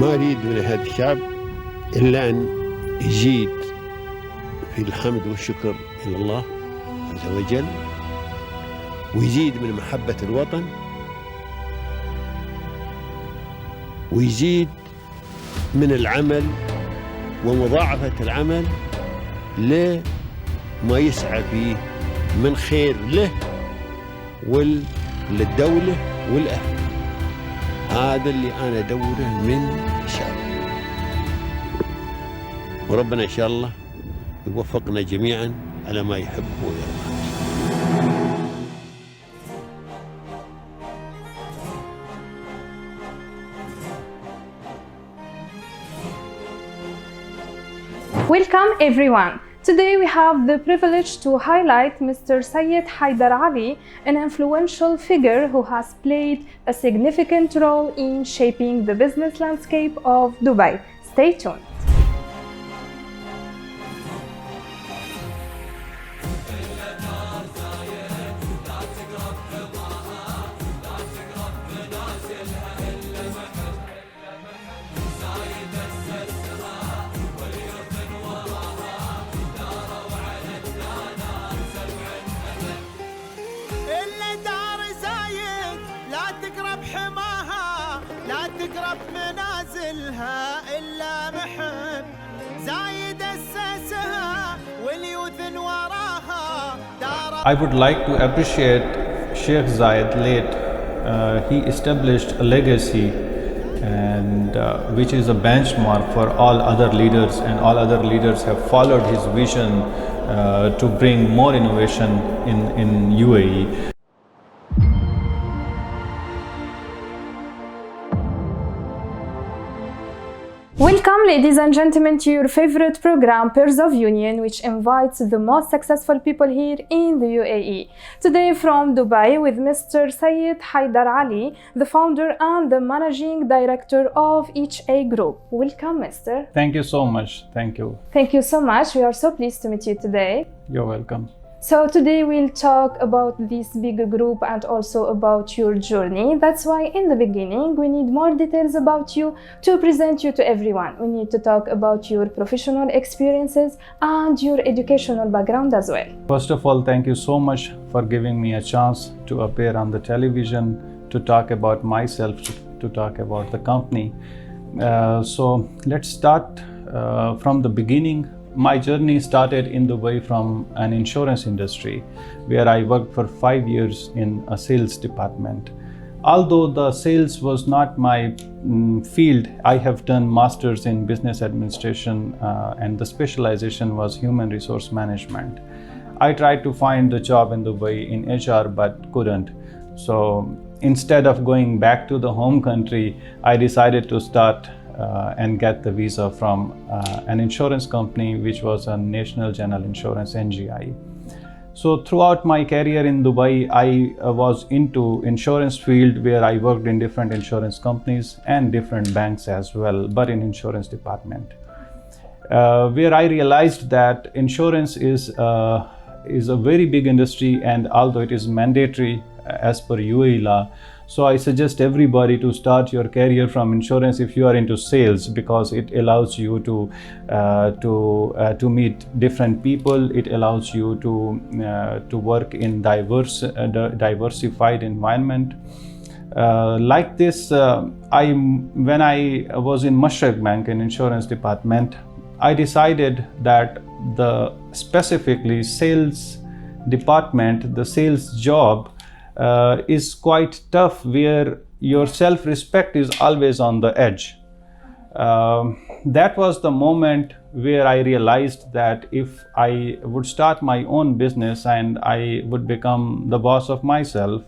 ما أريد من هذا الشعب إلا أن يزيد في الحمد والشكر إلى الله عز وجل، ويزيد من محبة الوطن، ويزيد من العمل ومضاعفة العمل لما يسعى فيه من خير له وللدولة والأهل. هذا اللي أنا أدوره من الشعب، وربنا إن شاء الله يوفقنا جميعا على ما يحب ويرضى. Welcome everyone. Today we have the privilege to highlight Mr. Syed Haider Ali, an influential figure who has played a significant role in shaping the business landscape of Dubai. Stay tuned. تقرب منازلها إلا محب زايد أسسها واليوث وراها. I would like to appreciate Sheikh Syed late. He established a legacy and which is a benchmark for all other leaders, and all other leaders have followed his vision to bring more innovation in UAE. Welcome, ladies and gentlemen, to your favorite program, Pairs of Union, which invites the most successful people here in the UAE. Today from Dubai with Mr. Syed Haider Ali, the founder and the managing director of HA Group. Welcome, Mr. Thank you so much. Thank you. Thank you so much. We are so pleased to meet you today. You're welcome. So today we'll talk about this big group and also about your journey. That's why in the beginning we need more details about you to present you to everyone. We need to talk about your professional experiences and your educational background as well. First of all, thank you so much for giving me a chance to appear on the television, to talk about myself, to talk about the company. So let's start from the beginning. My journey started in Dubai from an insurance industry where I worked for 5 years in a sales department. Although the sales was not my field, I have done masters in business administration and the specialization was human resource management. I tried to find a job in Dubai in HR but couldn't. So instead of going back to the home country, I decided to start and get the visa from an insurance company, which was a National General Insurance, NGI. So throughout my career in Dubai, I was into insurance field where I worked in different insurance companies and different banks as well, but in insurance department. Where I realized that insurance is a very big industry, and although it is mandatory as per UAE law, so I suggest everybody to start your career from insurance if you are into sales, because it allows you to meet different people. It allows you to work in diversified environment. Like this, when I was in Mashreq Bank in insurance department, I decided that the specifically sales department, the sales job, is quite tough, where your self-respect is always on the edge. That was the moment where I realized that if I would start my own business and I would become the boss of myself,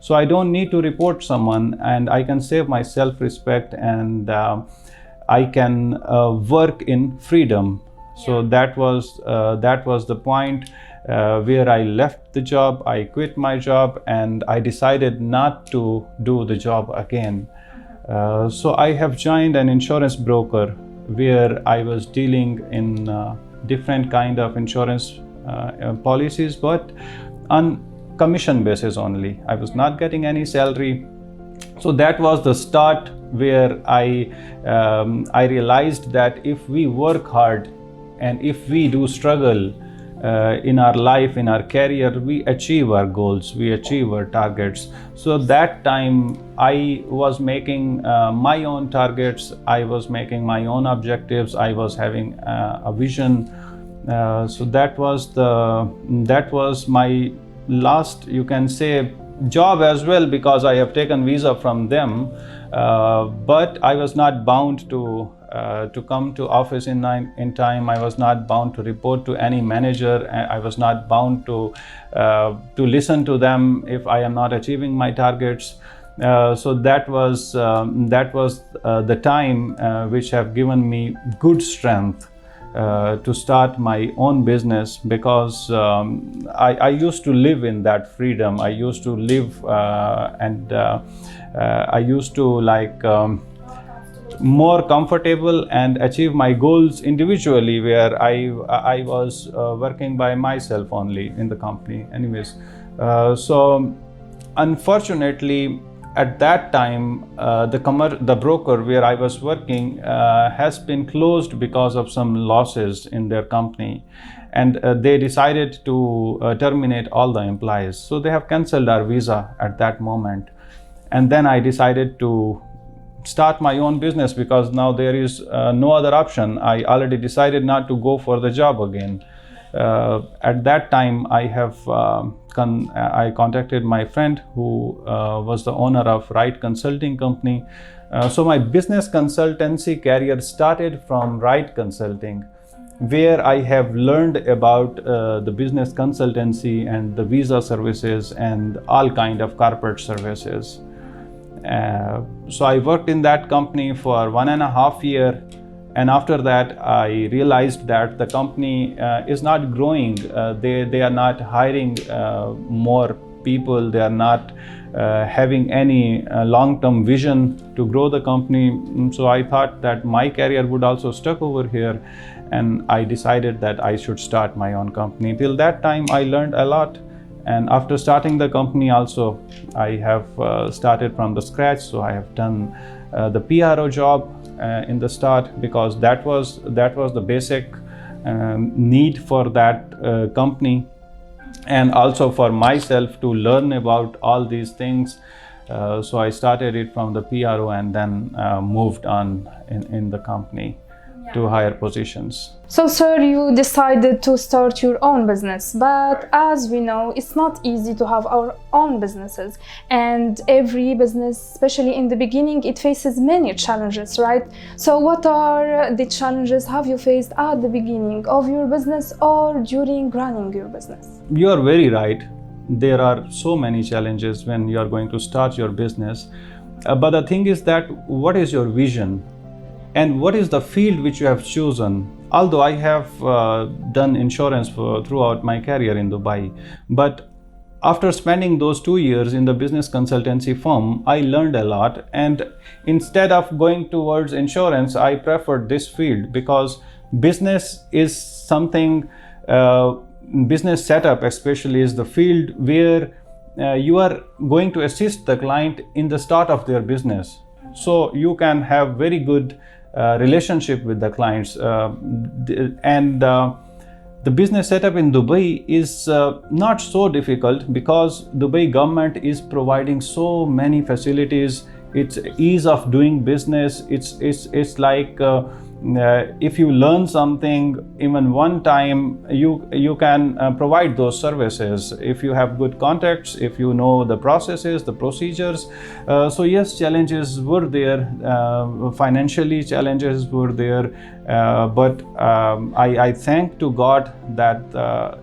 so I don't need to report someone and I can save my self-respect and I can work in freedom. So that was the point where I left the job. I quit my job and I decided not to do the job again. So I have joined an insurance broker where I was dealing in different kind of insurance policies, but on commission basis only. I was not getting any salary. So that was the start where I realized that if we work hard and if we do struggle in our life, in our career, we achieve our goals, we achieve our targets. So that time I was making my own targets, I was making my own objectives, I was having a vision. So that was my last, you can say, job as well, because I have taken visa from them, but I was not bound to come to office in time. I was not bound to report to any manager. I was not bound to listen to them if I am not achieving my targets. So that was the time which have given me good strength to start my own business, because I used to live in that freedom. I used to live and I used to more comfortable and achieve my goals individually, where I was working by myself only in the company anyways. So unfortunately at that time the broker where I was working has been closed because of some losses in their company, and they decided to terminate all the employees. So they have cancelled our visa at that moment, and then I decided to start my own business, because now there is no other option. I already decided not to go for the job again. At that time I contacted my friend who was the owner of Right Consulting Company. So my business consultancy career started from Right Consulting, where I have learned about the business consultancy and the visa services and all kind of corporate services. So I worked in that company for 1.5 years, and after that I realized that the company is not growing. They are not hiring more people. They are not having any long-term vision to grow the company. So I thought that my career would also stuck over here, and I decided that I should start my own company. Till that time I learned a lot. And after starting the company also, I have started from the scratch. So I have done the PRO job in the start, because that was the basic need for that company, and also for myself to learn about all these things. So I started it from the PRO and then moved on in the company to higher positions. So, sir, you decided to start your own business, but as we know, it's not easy to have our own businesses, and every business, especially in the beginning, it faces many challenges, right? So what are the challenges have you faced at the beginning of your business or during running your business? You are very right. There are so many challenges when you are going to start your business. But the thing is that what is your vision? And what is the field which you have chosen? Although I have done insurance throughout my career in Dubai, but after spending those 2 years in the business consultancy firm, I learned a lot. And instead of going towards insurance, I preferred this field, because business is something, business setup especially is the field where you are going to assist the client in the start of their business. So you can have very good relationship with the clients, and the business setup in Dubai is not so difficult, because Dubai government is providing so many facilities. It's ease of doing business. It's like if you learn something even one time, you can provide those services if you have good contacts, if you know the processes, the procedures. So yes, challenges were there, financially challenges were there, but I thank to God that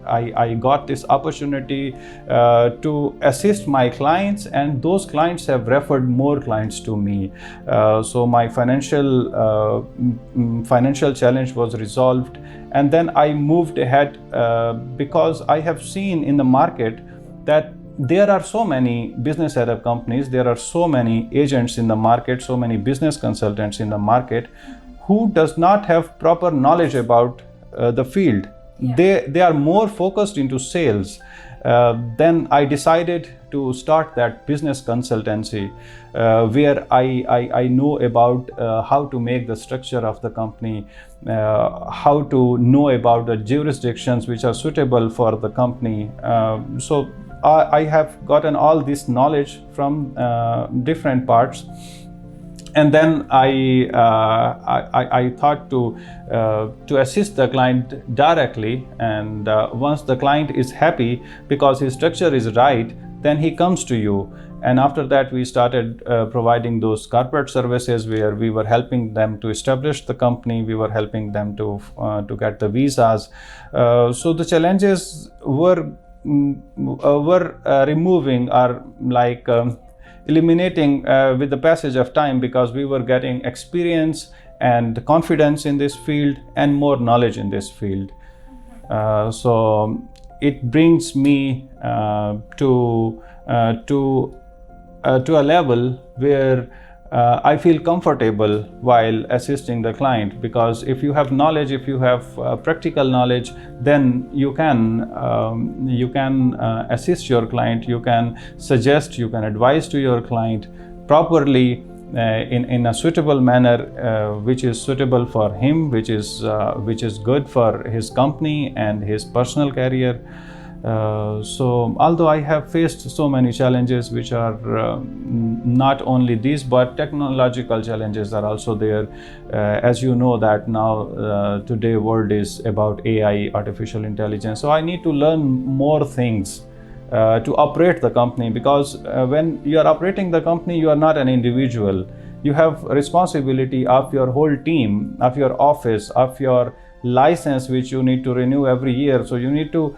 I got this opportunity to assist my clients, and those clients have referred more clients to me. So my financial challenge was resolved, and then I moved ahead because I have seen in the market that there are so many business setup companies, there are so many agents in the market, so many business consultants in the market who does not have proper knowledge about the field. They are more focused into sales. Then I decided to start that business consultancy where I know about how to make the structure of the company, how to know about the jurisdictions which are suitable for the company. So I have gotten all this knowledge from different parts. And then I thought to assist the client directly, and once the client is happy because his structure is right, then he comes to you. And after that we started providing those corporate services where we were helping them to establish the company, we were helping them to get the visas. So the challenges were removing, or like eliminating with the passage of time, because we were getting experience and confidence in this field and more knowledge in this field. So it brings me to a level where I feel comfortable while assisting the client, because if you have knowledge, if you have practical knowledge, then you can assist your client, you can suggest, you can advise to your client properly in a suitable manner, which is suitable for him, which is good for his company and his personal career. So although I have faced so many challenges, which are not only these, but technological challenges are also there. As you know that now today world is about AI, artificial intelligence. So I need to learn more things to operate the company, because when you are operating the company, you are not an individual. You have responsibility of your whole team, of your office, of your license, which you need to renew every year. So you need to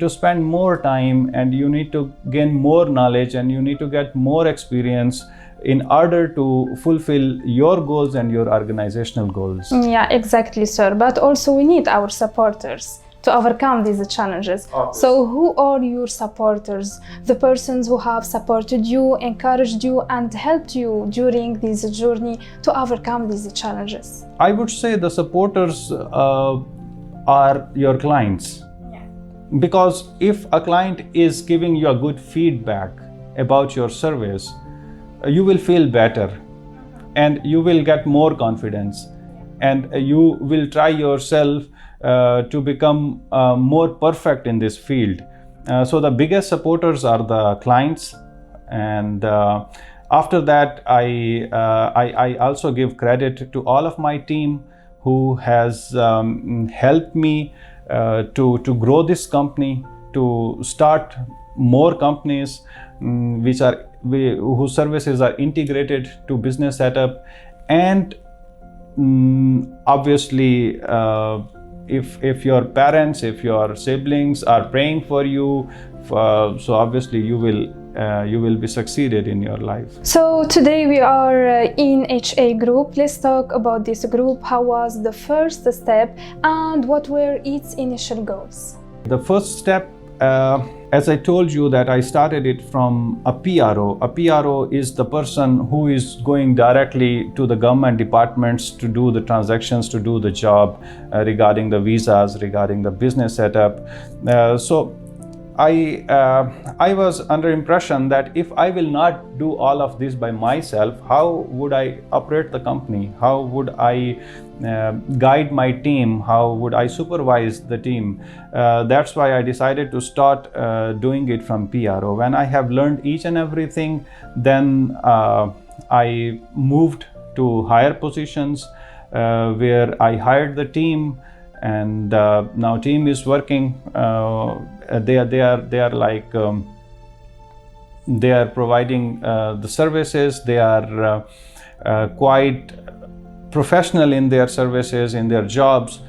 spend more time, and you need to gain more knowledge, and you need to get more experience in order to fulfill your goals and your organizational goals. Yeah, exactly, sir. But also we need our supporters to overcome these challenges. Obviously. So who are your supporters? The persons who have supported you, encouraged you, and helped you during this journey to overcome these challenges? I would say the supporters are your clients. Yeah. Because if a client is giving you a good feedback about your service, you will feel better, and you will get more confidence, and you will try yourself to become more perfect in this field. So the biggest supporters are the clients, and after that I also give credit to all of my team who has helped me to grow this company, to start more companies whose services are integrated to business setup. And obviously if your parents, if your siblings are praying for you, so obviously you will be succeeded in your life. So today we are in HA group. Let's talk about this group. How was the first step, and what were its initial goals? The first step, as I told you, that I started it from a PRO. A PRO is the person who is going directly to the government departments to do the transactions, to do the job regarding the visas, regarding the business setup. So I was under impression that if I will not do all of this by myself, how would I operate the company? How would I guide my team? How would I supervise the team? That's why I decided to start doing it from PRO. When I have learned each and everything, then I moved to higher positions where I hired the team, and now team is working. They are like they are providing the services. They are quite professional in their services, in their jobs.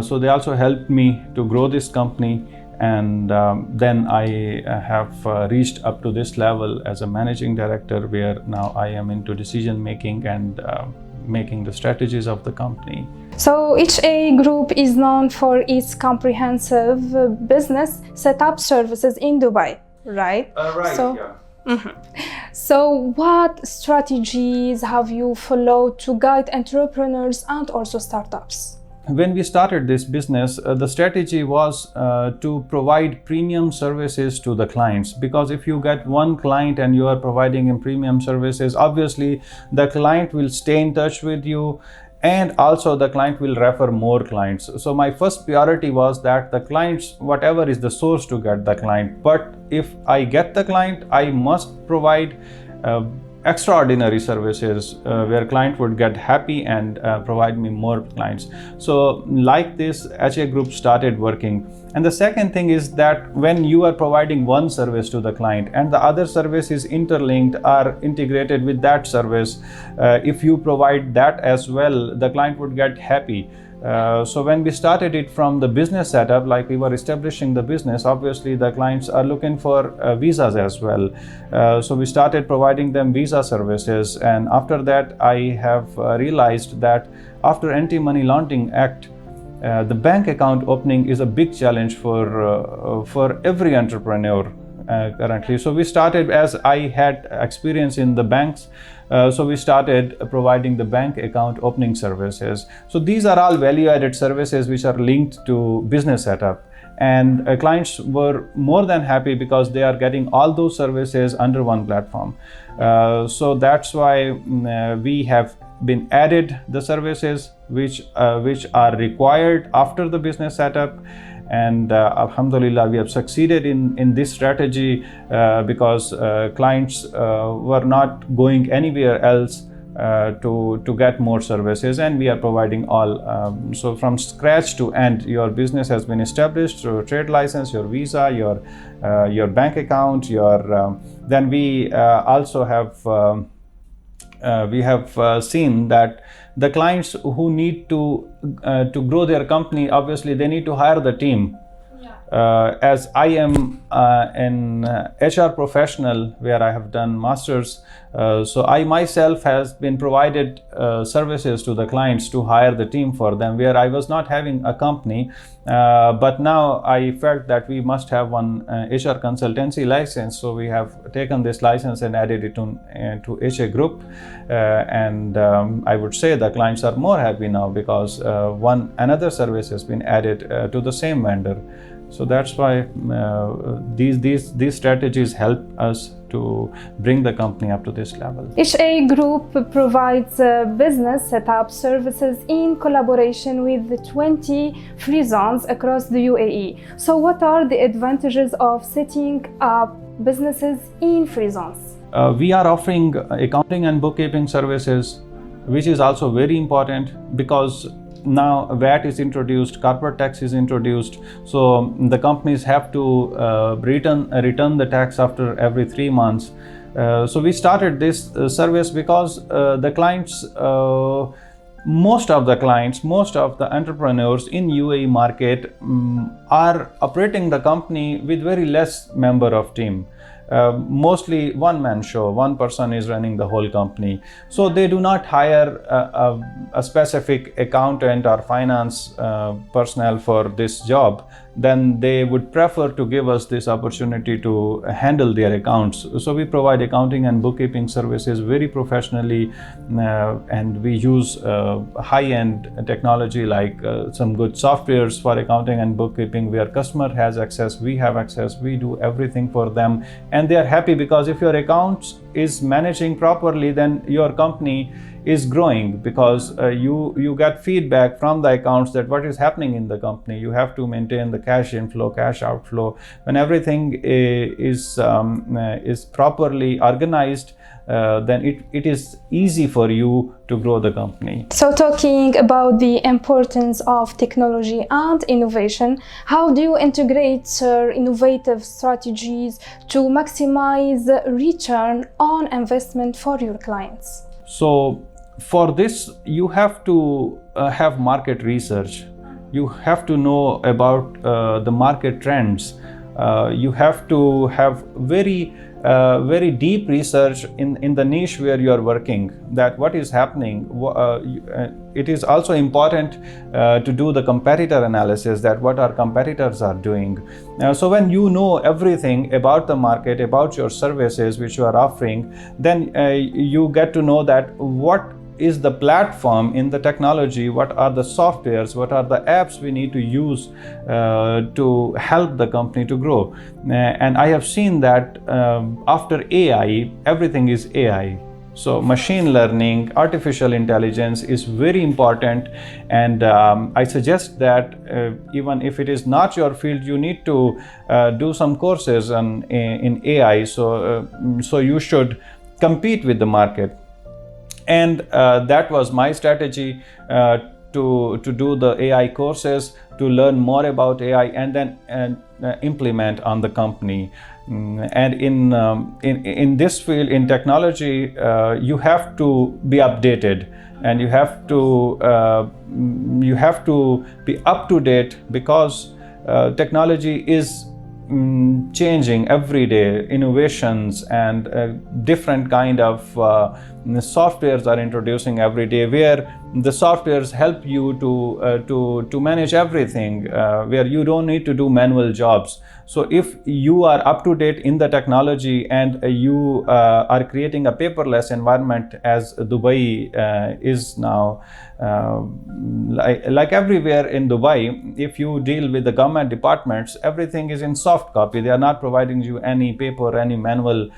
So they also helped me to grow this company, and then I have reached up to this level as a managing director, where now I am into decision making and making the strategies of the company. So HA Group is known for its comprehensive business setup services in Dubai, right? Right, So, yeah. So what strategies have you followed to guide entrepreneurs and also startups? when we started this business, the strategy was to provide premium services to the clients, because if you get one client and you are providing him premium services, obviously the client will stay in touch with you, and also the client will refer more clients. So my first priority was that the clients, whatever is the source to get the client, but if I get the client, I must provide extraordinary services where client would get happy and provide me more clients. So like this, HA Group started working. And the second thing is that when you are providing one service to the client and the other service is interlinked or integrated with that service, if you provide that as well, the client would get happy. So when we started it from the business setup, like we were establishing the business, obviously the clients are looking for visas as well. So we started providing them visa services, and after that I have realized that after Anti-Money Laundering Act, the bank account opening is a big challenge for every entrepreneur currently. So we started, as I had experience in the banks, so we started providing the bank account opening services. So these are all value-added services which are linked to business setup, and clients were more than happy because they are getting all those services under one platform. So that's why we have been added the services which are required after the business setup. And Alhamdulillah, we have succeeded in this strategy because clients were not going anywhere else to get more services, and we are providing all. So from scratch to end, your business has been established through trade license, your visa, your bank account, then we also have seen that the clients who need to grow their company, obviously they need to hire the team. As I am an HR professional where I have done masters, so I myself has been provided services to the clients to hire the team for them, where I was not having a company, but now I felt that we must have one HR consultancy license. So we have taken this license and added it to HA Group, and I would say the clients are more happy now because another service has been added to the same vendor. So that's why these strategies help us to bring the company up to this level. HA Group provides business setup services in collaboration with 20 free zones across the UAE. So what are the advantages of setting up businesses in free zones? We are offering accounting and bookkeeping services, which is also very important because now VAT is introduced, corporate tax is introduced, so the companies have to return the tax after every 3 months. So we started this service because the clients, most of the entrepreneurs in UAE market are operating the company with very less member of team. Mostly one-man show, one person is running the whole company. So they do not hire a specific accountant or finance personnel for this job. Then they would prefer to give us this opportunity to handle their accounts. So we provide accounting and bookkeeping services very professionally, and we use high-end technology like some good softwares for accounting and bookkeeping, where customer has access, we have access, we do everything for them, and they are happy because if your accounts is managing properly, then your company is growing because you get feedback from the accounts that what is happening in the company. You have to maintain the cash inflow, cash outflow. When everything is properly organized, then it is easy for you to grow the company. So talking about the importance of technology and innovation, how do you integrate innovative strategies to maximize return on investment for your clients? So for this, you have to have market research. You have to know about the market trends. You have to have very deep research in the niche where you are working, that what is happening. It is also important to do the competitor analysis, that what our competitors are doing. So when you know everything about the market, about your services which you are offering, then you get to know that what is the platform in the technology, what are the softwares, what are the apps we need to use to help the company to grow. And I have seen that after AI, everything is AI. So machine learning, artificial intelligence is very important, and I suggest that even if it is not your field, you need to do some courses in AI. So you should compete with the market, and that was my strategy to do the AI courses, to learn more about AI, and then implement on the company. And in this field, in technology, you have to be updated, and you have to be up to date, because technology is changing every day. Innovations and different kind of softwares are introducing every day, where the softwares help you to manage everything, where you don't need to do manual jobs. So if you are up to date in the technology, and you are creating a paperless environment, as Dubai is now, like everywhere in Dubai, if you deal with the government departments, everything is in soft copy. They are not providing you any paper, any manual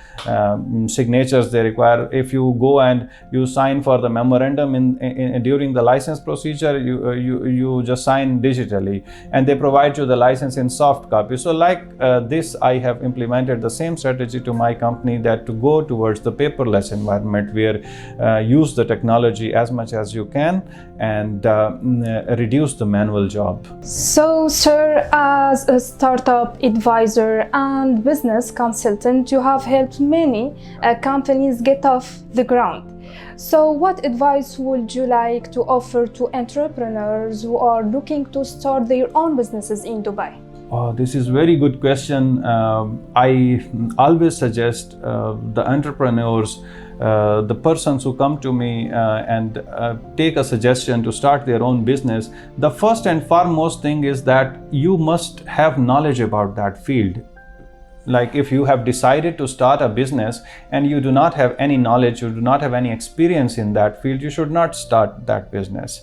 signatures they require. If you go and you sign for the memorandum during the license procedure, you just sign digitally, and they provide you the license in soft copy. So like this, I have implemented the same strategy to my company, that to go towards the paperless environment, where use the technology as much as you can, and reduce the manual job. So, sir, as a startup advisor and business consultant, you have helped many companies get off the ground. So, what advice would you like to offer to entrepreneurs who are looking to start their own businesses in Dubai? Oh, this is very good question. I always suggest the entrepreneurs, the persons who come to me and take a suggestion to start their own business, the first and foremost thing is that you must have knowledge about that field. Like if you have decided to start a business and you do not have any knowledge, you do not have any experience in that field, you should not start that business.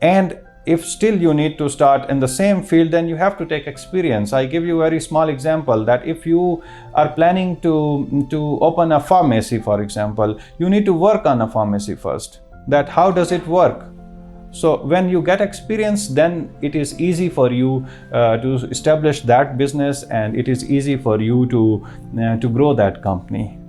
And if still you need to start in the same field, then you have to take experience. I give you a very small example, that if you are planning to open a pharmacy, for example, you need to work on a pharmacy first. That how does it work? So when you get experience, then it is easy for you to establish that business, and it is easy for you to grow that company.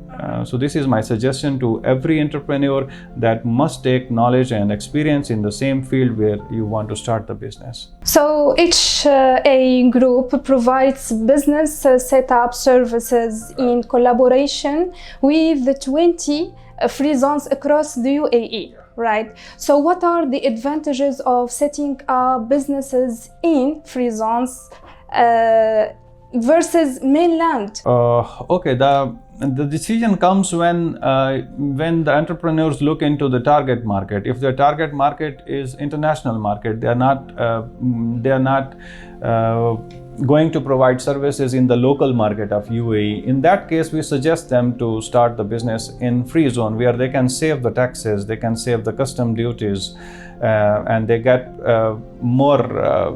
So this is my suggestion to every entrepreneur, that must take knowledge and experience in the same field where you want to start the business. So each A group provides business setup services in collaboration with the 20 free zones across the UAE, right? So what are the advantages of setting up businesses in free zones versus mainland? Okay, the decision comes when the entrepreneurs look into the target market. If the target market is international market, they are not going to provide services in the local market of UAE. In that case, we suggest them to start the business in free zone, where they can save the taxes, they can save the custom duties, and they get more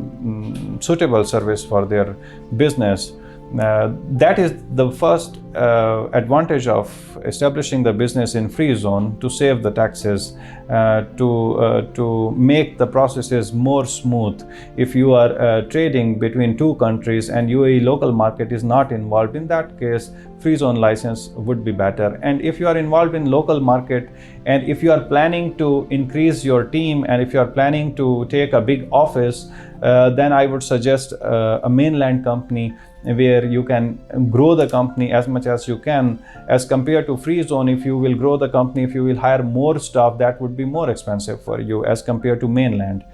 suitable service for their business. That is the first advantage of establishing the business in free zone, to save the taxes, to make the processes more smooth. If you are trading between two countries and UAE local market is not involved, in that case free zone license would be better. And if you are involved in local market, and if you are planning to increase your team, and if you are planning to take a big office, then I would suggest a mainland company, where you can grow the company as much as you can, as compared to free zone. If you will grow the company, if you will hire more staff, that would be more expensive for you as compared to mainland.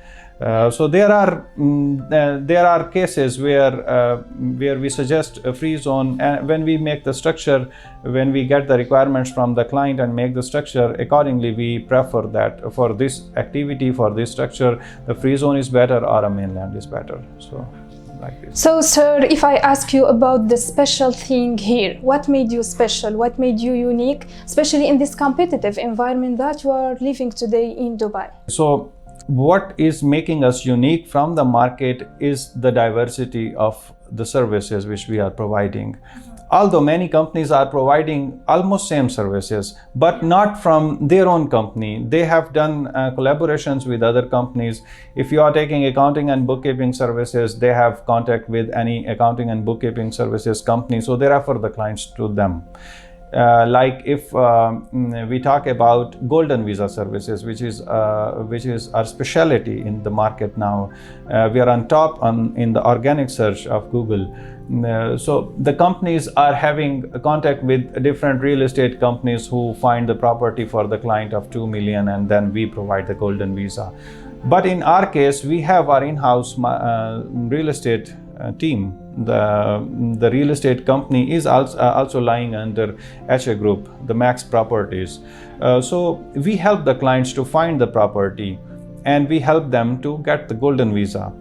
So there are cases where we suggest a free zone, and when we make the structure, when we get the requirements from the client and make the structure accordingly, we prefer that for this activity, for this structure, the free zone is better or a mainland is better. So like this. So, sir, if I ask you about the special thing here, what made you special? What made you unique, especially in this competitive environment that you are living today in Dubai? So, what is making us unique from the market is the diversity of the services which we are providing. Although many companies are providing almost same services, but not from their own company. They have done collaborations with other companies. If you are taking accounting and bookkeeping services, they have contact with any accounting and bookkeeping services company, so they refer the clients to them. Like if we talk about golden visa services, which is our specialty in the market now, we are on top in the organic search of Google. So the companies are having contact with different real estate companies who find the property for the client of 2 million, and then we provide the golden visa. But in our case, we have our in-house real estate team. The real estate company is also lying under HA Group, the Max Properties. So we help the clients to find the property, and we help them to get the golden visa.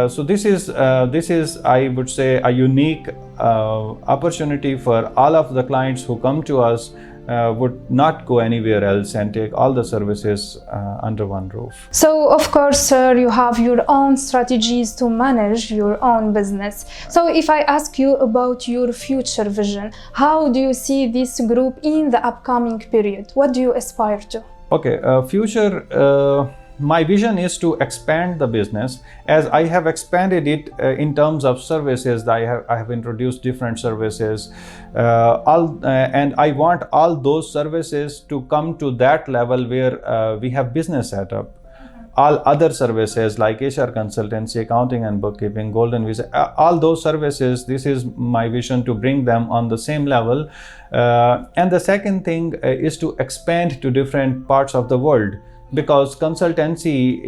So this is I would say a unique opportunity for all of the clients who come to us. Would not go anywhere else and take all the services under one roof. So, of course, sir, you have your own strategies to manage your own business. So, if I ask you about your future vision, how do you see this group in the upcoming period? What do you aspire to? Okay, future. My vision is to expand the business as I have expanded it in terms of services. I have introduced different services, and I want all those services to come to that level where we have business set up. All other services like HR consultancy, accounting and bookkeeping, golden visa, all those services, this is my vision to bring them on the same level. And the second thing is to expand to different parts of the world, because consultancy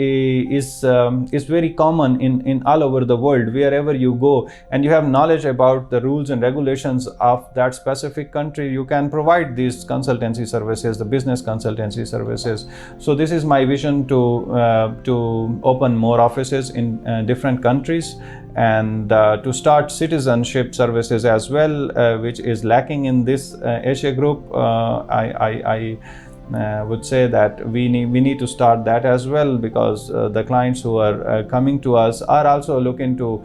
is very common in all over the world. Wherever you go and you have knowledge about the rules and regulations of that specific country, you can provide these consultancy services, the business consultancy services. So this is my vision to open more offices in different countries, and to start citizenship services as well, which is lacking in this Asia group. I would say that we need to start that as well, because the clients who are coming to us are also looking to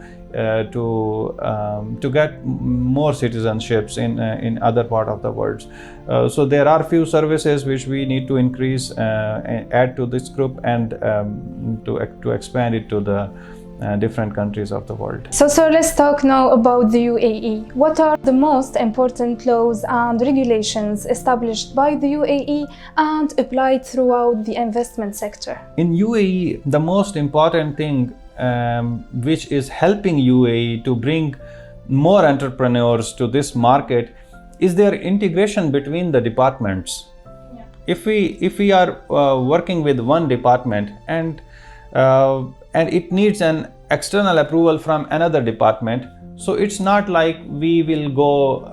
get more citizenships in other part of the world. So there are few services which we need to increase, add to this group, and to expand it to the different countries of the world. So let's talk now about the UAE. What are the most important laws and regulations established by the UAE and applied throughout the investment sector? In UAE, the most important thing which is helping UAE to bring more entrepreneurs to this market is their integration between the departments. Yeah. If we are working with one department and it needs an external approval from another department, so it's not like we will go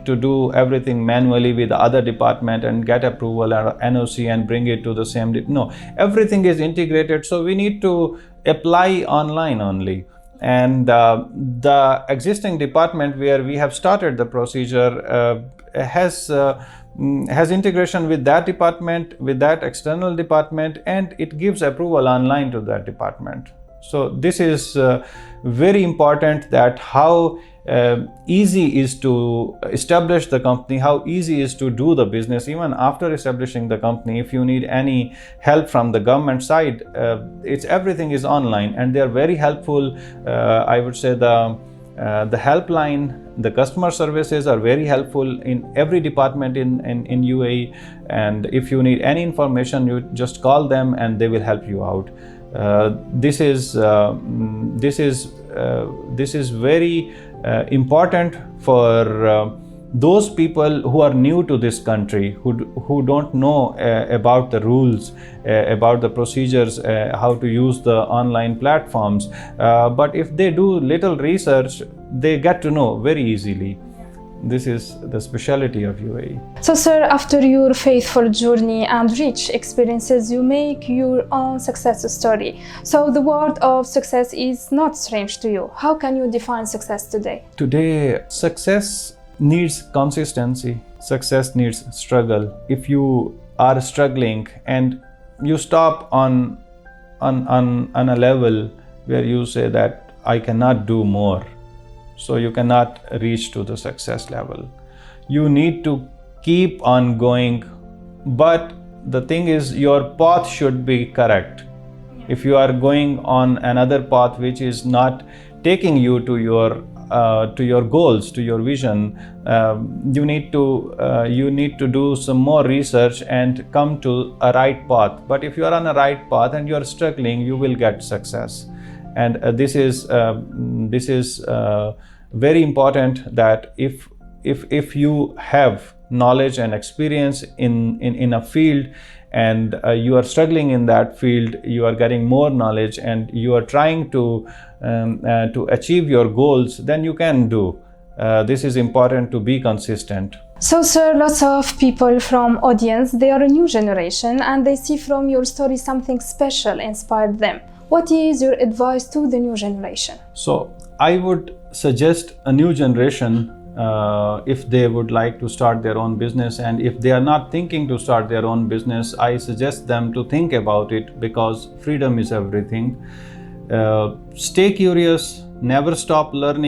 to do everything manually with the other department and get approval or NOC and bring it to the same. No, everything is integrated, so we need to apply online only. And the existing department where we have started the procedure has integration with that department, with that external department, and it gives approval online to that department. So this is very important, that how easy is to establish the company, how easy is to do the business. Even after establishing the company, if you need any help from the government side, everything is online, and they are very helpful. I would say the helpline, the customer services are very helpful in every department in UAE, and if you need any information, you just call them and they will help you out. This is very important for those people who are new to this country, who don't know about the rules, about the procedures, how to use the online platforms. But if they do little research, they get to know very easily. This is the speciality of UAE. So, sir, after your faithful journey and rich experiences, you make your own success story. So, the word of success is not strange to you. How can you define success today? Today, success needs consistency. Success needs struggle. If you are struggling and you stop on a level where you say that I cannot do more, so you cannot reach to the success level. You need to keep on going, but the thing is your path should be correct. If you are going on another path which is not taking you to your goals, to your vision, you need to do some more research and come to a right path. But if you are on a right path and you are struggling, you will get success. And this is very important, that if you have knowledge and experience in a field, and you are struggling in that field, you are getting more knowledge and you are trying to achieve your goals, then you can do. This is important, to be consistent. So, sir, lots of people from audience, they are a new generation and they see from your story something special inspired them. What is your advice to the new generation? So I would suggest a new generation, if they would like to start their own business, and if they are not thinking to start their own business, I suggest them to think about it, because freedom is everything. Stay curious, never stop learning.